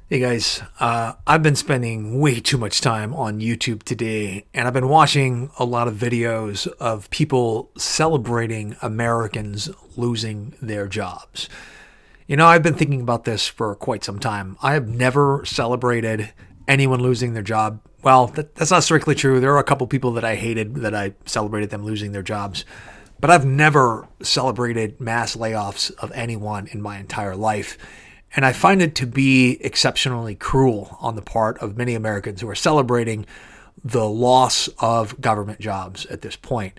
Hey guys, I've been spending way too much time on YouTube today, and I've been watching a lot of videos of people celebrating Americans losing their jobs. I've been thinking about this for quite some time. I have never celebrated anyone losing their job. Well, that's not strictly true. There are a couple people that I hated that I celebrated them losing their jobs, but I've never celebrated mass layoffs of anyone in my entire life. And I find it to be exceptionally cruel on the part of many Americans who are celebrating the loss of government jobs at this point.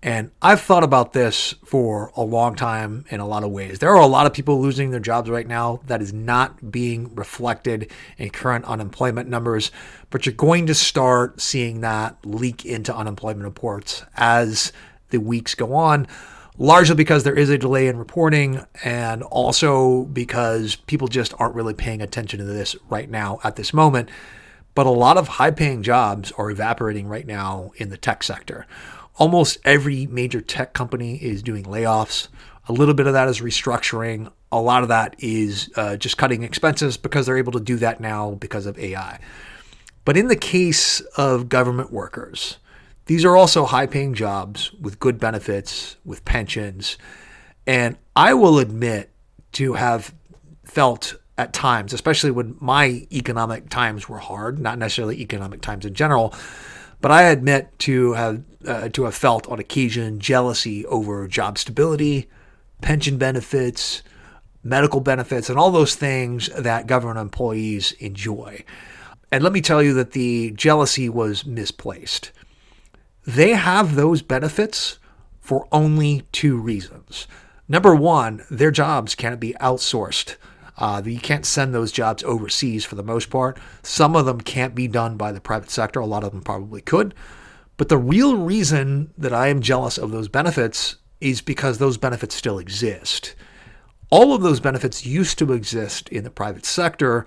And I've thought about this for a long time in a lot of ways. There are a lot of people losing their jobs right now that is not being reflected in current unemployment numbers, but you're going to start seeing that leak into unemployment reports as the weeks go on, largely because there is a delay in reporting and also because people just aren't really paying attention to this right now at this moment. But a lot of high paying jobs are evaporating right now in the tech sector. Almost every major tech company is doing layoffs. A little bit of that is restructuring. A lot of that is just cutting expenses because they're able to do that now because of AI. But in the case of government workers, these are also high paying jobs with good benefits, with pensions. And I will admit to have felt at times, especially when my economic times were hard, not necessarily economic times in general, but I admit to have felt on occasion jealousy over job stability, pension benefits, medical benefits, and all those things that government employees enjoy. And let me tell you that the jealousy was misplaced. They have those benefits for only two reasons. Number one, their jobs can't be outsourced. You can't send those jobs overseas for the most part. Some of them can't be done by the private sector. A lot of them probably could. But the real reason that I am jealous of those benefits is because those benefits still exist. All of those benefits used to exist in the private sector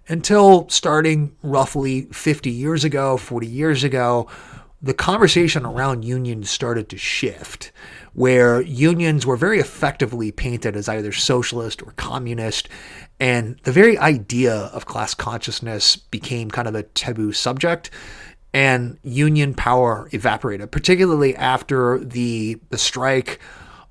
until starting roughly 50 years ago, 40 years ago, the conversation around unions started to shift, where unions were very effectively painted as either socialist or communist, and the very idea of class consciousness became kind of a taboo subject, and union power evaporated, particularly after the strike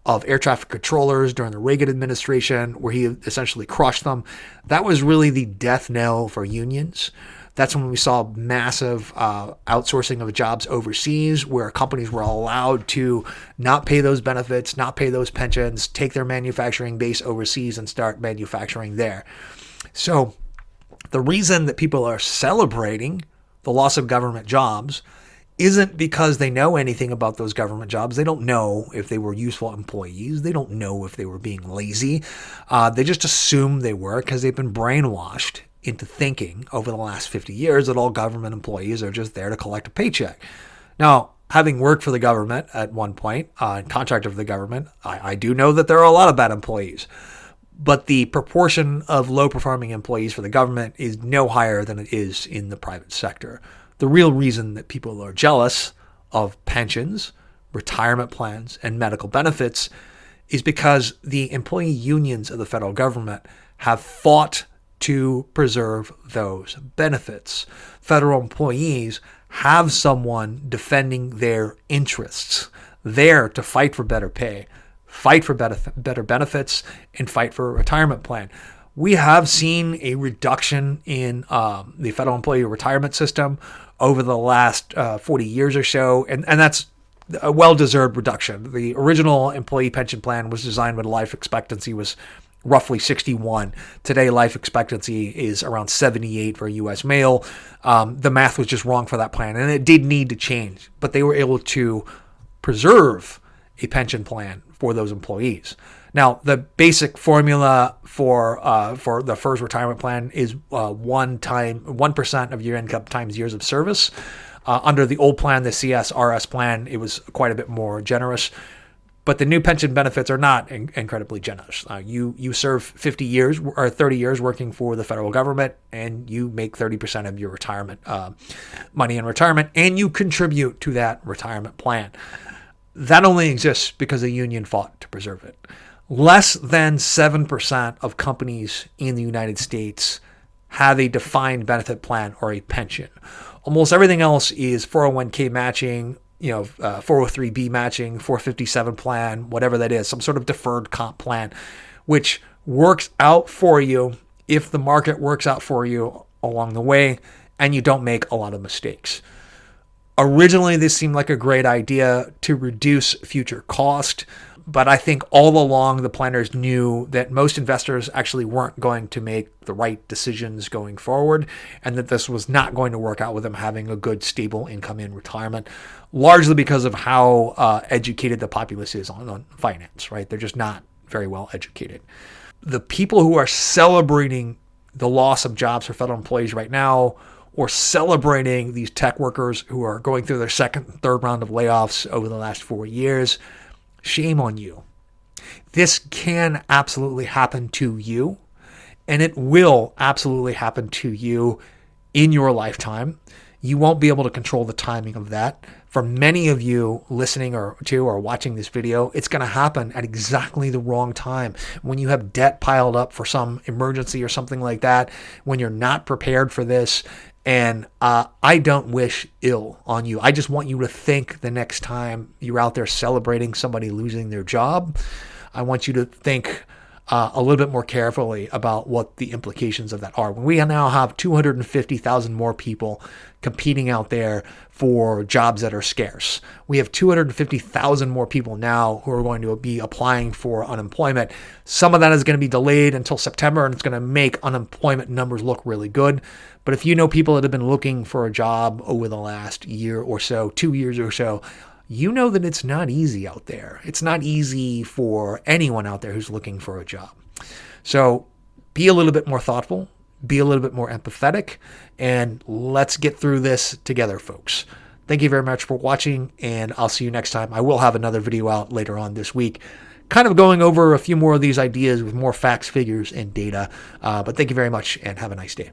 of air traffic controllers during the Reagan administration, where he essentially crushed them. That was really the death knell for unions. That's when we saw massive outsourcing of jobs overseas, where companies were allowed to not pay those benefits, not pay those pensions, take their manufacturing base overseas and start manufacturing there. So the reason that people are celebrating the loss of government jobs isn't because they know anything about those government jobs. They don't know if they were useful employees. They don't know if they were being lazy. They just assume they were because they've been brainwashed into thinking over the last 50 years that all government employees are just there to collect a paycheck. Now, having worked for the government at one point, contractor for the government, I do know that there are a lot of bad employees. But the proportion of low-performing employees for the government is no higher than it is in the private sector. The real reason that people are jealous of pensions, retirement plans, and medical benefits is because the employee unions of the federal government have fought to preserve those benefits. Federal employees have someone defending their interests, there to fight for better pay, fight for better benefits, and fight for a retirement plan. We have seen a reduction in the federal employee retirement system over the last 40 years or so, and that's a well-deserved reduction. The original employee pension plan was designed when life expectancy was roughly 61. Today, life expectancy is around 78 for a U.S. male. The math was just wrong for that plan, and it did need to change. But they were able to preserve a pension plan for those employees. Now, the basic formula for the first retirement plan is 1% of your income times years of service. Under the old plan, the CSRS plan, it was quite a bit more generous. But the new pension benefits are not incredibly generous. You serve 50 years or 30 years working for the federal government, and you make 30% of your retirement money in retirement, and you contribute to that retirement plan. That only exists because the union fought to preserve it. Less than 7% of companies in the United States have a defined benefit plan or a pension. Almost everything else is 401k matching, 403b matching, 457 plan, whatever that is, some sort of deferred comp plan, which works out for you if the market works out for you along the way and you don't make a lot of mistakes. Originally, this seemed like a great idea to reduce future cost, but I think all along the planners knew that most investors actually weren't going to make the right decisions going forward, and that this was not going to work out with them having a good, stable income in retirement, largely because of how educated the populace is on finance, right? They're just not very well educated. The people who are celebrating the loss of jobs for federal employees right now, or celebrating these tech workers who are going through their second and third round of layoffs over the last 4 years, shame on you. This can absolutely happen to you, and it will absolutely happen to you in your lifetime. You won't be able to control the timing of that. For many of you listening or watching this video, it's going to happen at exactly the wrong time. When you have debt piled up for some emergency or something like that, when you're not prepared for this. And I don't wish ill on you. I just want you to think the next time you're out there celebrating somebody losing their job, I want you to think a little bit more carefully about what the implications of that are. When we now have 250,000 more people competing out there for jobs that are scarce, we have 250,000 more people now who are going to be applying for unemployment. Some of that is going to be delayed until September, and it's going to make unemployment numbers look really good. But if you know people that have been looking for a job over the last year or so, 2 years or so, you know that it's not easy out there. It's not easy for anyone out there who's looking for a job. So be a little bit more thoughtful, be a little bit more empathetic, and let's get through this together, folks. Thank you very much for watching, and I'll see you next time. I will have another video out later on this week, kind of going over a few more of these ideas with more facts, figures, and data. But thank you very much, and have a nice day.